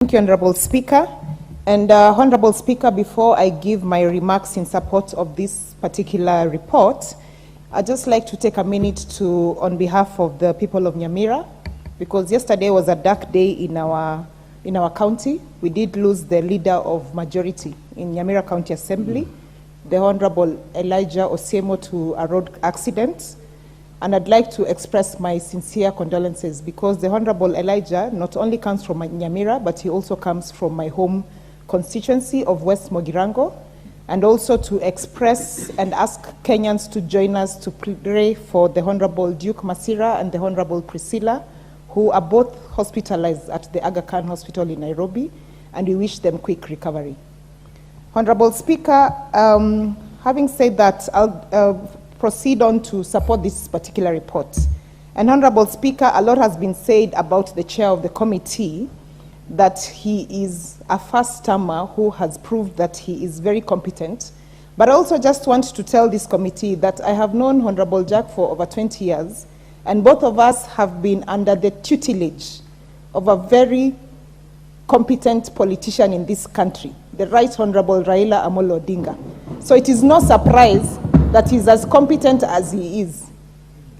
Thank you, Honorable Speaker. And Honorable Speaker, before I give my remarks in support of this particular report, I'd just like to take a minute to, on behalf of the people of Nyamira, because yesterday was a dark day in our county. We did lose the leader of majority in Nyamira County Assembly, the Honorable Elijah Osiemo, to a road accident. And I'd like to express my sincere condolences because the Honorable Elijah not only comes from Nyamira, but he also comes from my home constituency of West Mogirango, and also to express and ask Kenyans to join us to pray for the Honorable Duke Masira and the Honorable Priscilla, who are both hospitalized at the Aga Khan Hospital in Nairobi, and we wish them quick recovery. Honorable Speaker, having said that, I'll proceed on to support this particular report. And Honorable Speaker, a lot has been said about the chair of the committee, that he is a first-termer who has proved that he is very competent. But I also just want to tell this committee that I have known Honorable Jack for over 20 years, and both of us have been under the tutelage of a very competent politician in this country, the Right Honorable Raila Amolo Odinga. So it is no surprise that he's as competent as he is.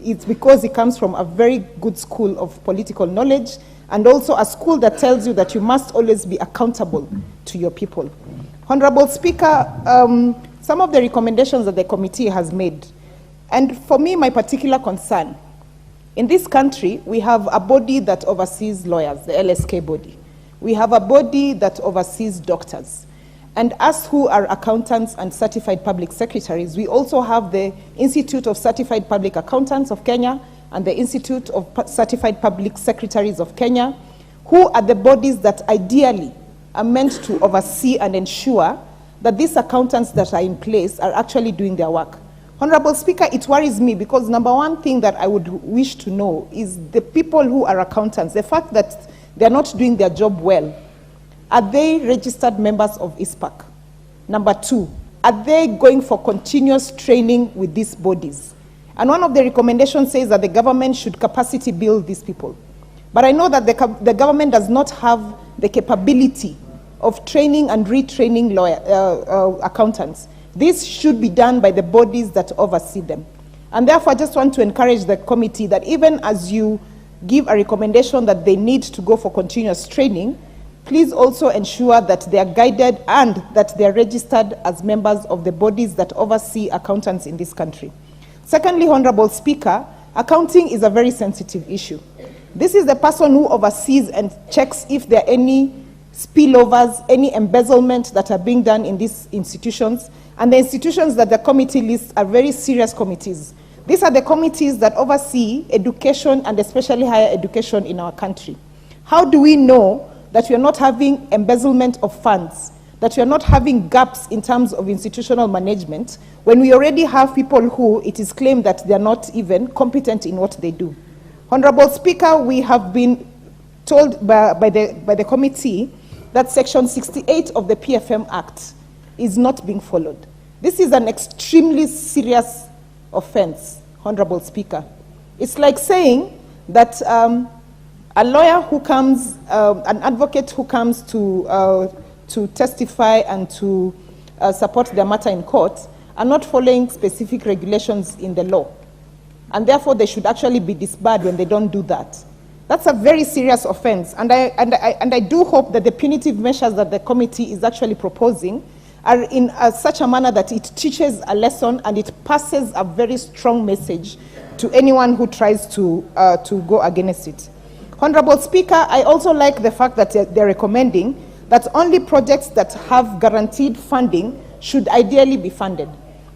It's because he comes from a very good school of political knowledge, and also a school that tells you that you must always be accountable to your people. Honorable Speaker, some of the recommendations that the committee has made, and for me, my particular concern, in this country, we have a body that oversees lawyers, the LSK body. We have a body that oversees doctors. And us who are accountants and certified public secretaries, we also have the Institute of Certified Public Accountants of Kenya and the Institute of Certified Public Secretaries of Kenya, who are the bodies that ideally are meant to oversee and ensure that these accountants that are in place are actually doing their work. Honorable Speaker, it worries me because number one thing that I would wish to know is the people who are accountants, the fact that they're not doing their job well. Are they registered members of ISPAC? Number two, are they going for continuous training with these bodies? And one of the recommendations says that the government should capacity build these people. But I know that the government does not have the capability of training and retraining accountants. This should be done by the bodies that oversee them. And therefore, I just want to encourage the committee that even as you give a recommendation that they need to go for continuous training, please also ensure that they are guided and that they are registered as members of the bodies that oversee accountants in this country. Secondly, Honorable Speaker, accounting is a very sensitive issue. This is the person who oversees and checks if there are any spillovers, any embezzlement that are being done in these institutions. And the institutions that the committee lists are very serious committees. These are the committees that oversee education and especially higher education in our country. How do we know that we are not having embezzlement of funds, that we are not having gaps in terms of institutional management, when we already have people who it is claimed that they are not even competent in what they do? Honorable Speaker, we have been told by the committee that Section 68 of the PFM Act is not being followed. This is an extremely serious offense, Honorable Speaker. It's like saying that a lawyer who comes, an advocate who comes to testify and to support their matter in court are not following specific regulations in the law. And therefore, they should actually be disbarred when they don't do that. That's a very serious offense. And I do hope that the punitive measures that the committee is actually proposing are in such a manner that it teaches a lesson and it passes a very strong message to anyone who tries to go against it. Honorable Speaker, I also like the fact that they're recommending that only projects that have guaranteed funding should ideally be funded.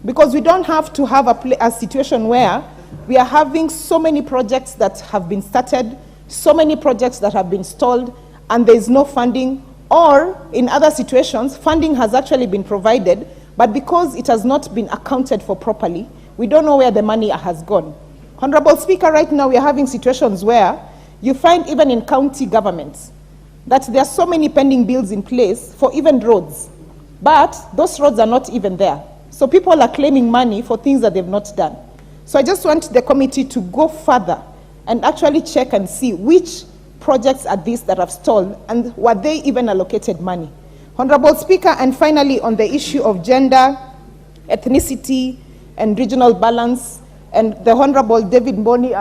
Because we don't have to have a situation where we are having so many projects that have been started, so many projects that have been stalled, and there is no funding, or in other situations, funding has actually been provided, but because it has not been accounted for properly, we don't know where the money has gone. Honorable Speaker, right now we are having situations where you find even in county governments that there are so many pending bills in place for even roads, but those roads are not even there. So people are claiming money for things that they've not done. So I just want the committee to go further and actually check and see which projects are these that have stalled, and were they even allocated money? Honorable Speaker, and finally on the issue of gender, ethnicity, and regional balance, and the Honorable David Mboni,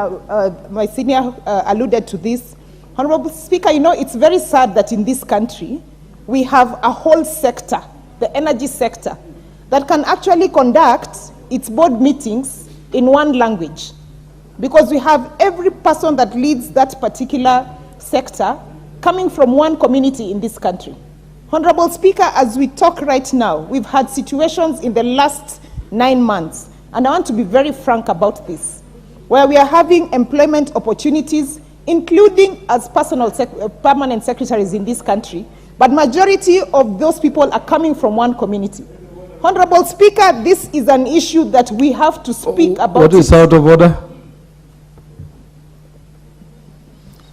my senior, alluded to this. Honorable Speaker, you know, it's very sad that in this country, we have a whole sector, the energy sector, that can actually conduct its board meetings in one language. Because we have every person that leads that particular sector coming from one community in this country. Honorable Speaker, as we talk right now, we've had situations in the last 9 months, and I want to be very frank about this, where we are having employment opportunities, including as permanent secretaries in this country, but majority of those people are coming from one community. Honorable Speaker, this is an issue that we have to speak about. What is out of order?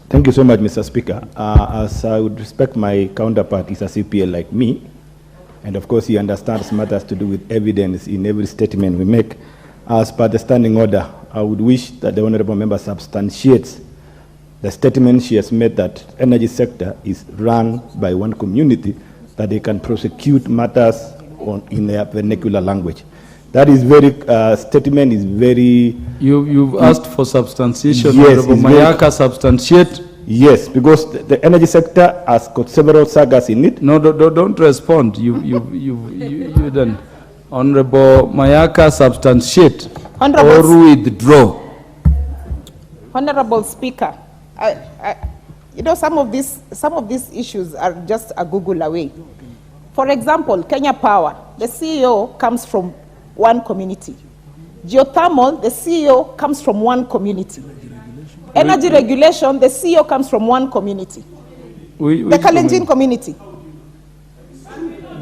Thank you so much, Mr. Speaker. As I would respect my counterpart, is a CPL like me, and of course he understands matters to do with evidence in every statement we make. As per the standing order, I would wish that the honourable member substantiates the statement she has made that energy sector is run by one community, that they can prosecute matters in their vernacular language. That is very, statement is very... You've asked for substantiation. Yes. Mayaka substantiate? Yes, because the energy sector has got several sagas in it. No, don't respond. You done. Honorable Mayaka substantiate or withdraw. Honorable Speaker, you know, some of these issues are just a Google away. For example, Kenya Power, the CEO comes from one community. Geothermal, the CEO comes from one community. Energy regulation, the CEO comes from one community. The Kalenjin community.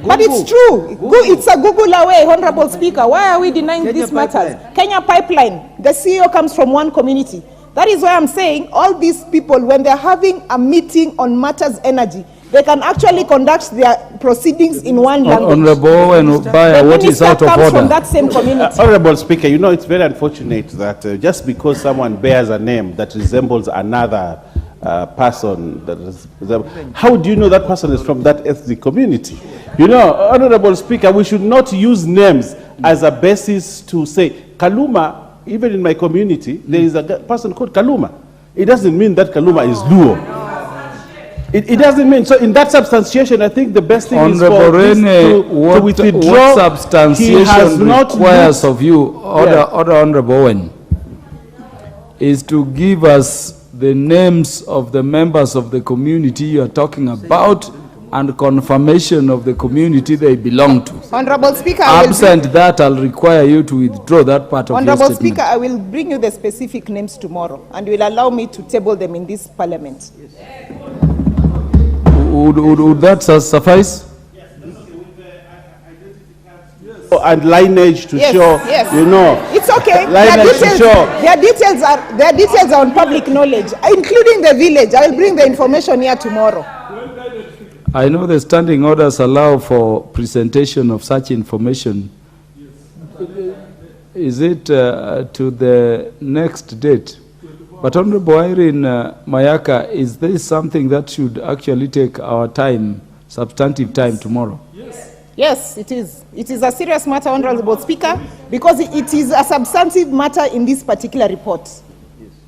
But it's true. It's a Google away, Honorable Speaker. Why are we denying these matters? Kenya Pipeline, the CEO comes from one community. That is why I'm saying all these people, when they're having a meeting on matters energy, they can actually conduct their proceedings in one language. Honorable and Ubaya, what is out of order? From that same community. Honorable Speaker, you know, it's very unfortunate that just because someone bears a name that resembles another person, how do you know that person is from that ethnic community? You know, Honorable Speaker, we should not use names as a basis to say, Kaluma, even in my community, there is a person called Kaluma. It doesn't mean that Kaluma is Luo. It doesn't mean, so in that substantiation, I think the best thing is for this to withdraw. What substantiation requires of you, Order Honorable Owen, is to give us the names of the members of the community you are talking about and confirmation of the community they belong to. Honorable Speaker, absent that, I'll require you to withdraw that part of your statement. Honorable Speaker, I will bring you the specific names tomorrow, and will allow me to table them in this parliament. Would that suffice? Yes. And lineage to show, you know. It's okay. Their details are on public knowledge, including the village. I will bring the information here tomorrow. I know the standing orders allow for presentation of such information. Is it to the next date? But Honorable Irene Mayaka, is this something that should actually take our time, substantive time tomorrow? Yes, it is. It is a serious matter, Honorable Speaker, because it is a substantive matter in this particular report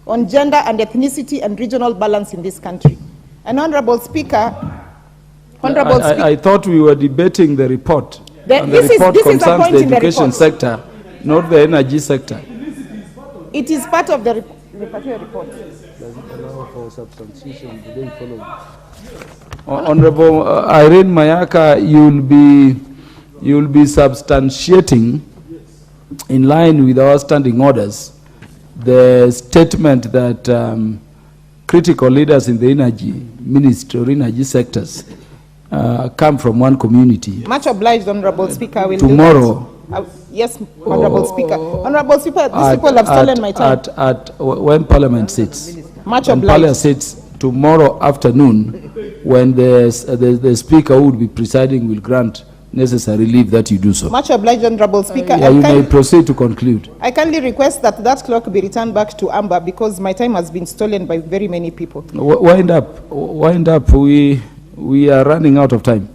on gender and ethnicity and regional balance in this country. And Honorable Speaker, I thought we were debating the report. The report concerns the education sector, not the energy sector. It is part of the report. Does it allow for substantiation? Do they follow? Honorable Irene Mayaka, you'll be substantiating, in line with our standing orders, the statement that critical leaders in the energy ministry or energy sectors come from one community. Much obliged, Honorable Speaker. I will tomorrow. Yes, Honorable Speaker. Honorable Speaker, these people have stolen my time. When Parliament sits. Much when obliged. Parliament sits tomorrow afternoon, when the Speaker who would be presiding will grant necessary leave that you do so. Much obliged, Honorable Speaker. Yeah, you may proceed to conclude. I kindly request that that clock be returned back to Amber because my time has been stolen by very many people. Wind up. Wind up. We are running out of time.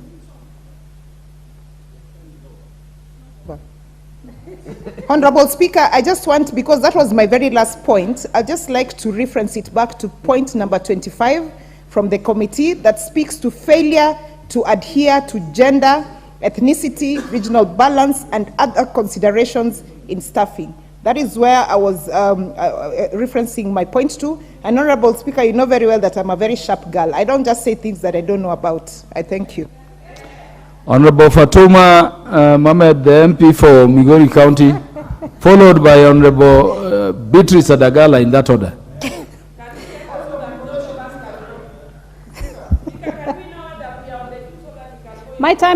Honorable Speaker, I just want, because that was my very last point, I'd just like to reference it back to point number 25 from the committee that speaks to failure to adhere to gender, ethnicity, regional balance, and other considerations in staffing. That is where I was referencing my point to. And Honorable Speaker, you know very well that I'm a very sharp girl. I don't just say things that I don't know about. I thank you. Honorable Fatuma Mohamed, the MP for Migori County, followed by Honorable Beatrice Adagala in that order. My time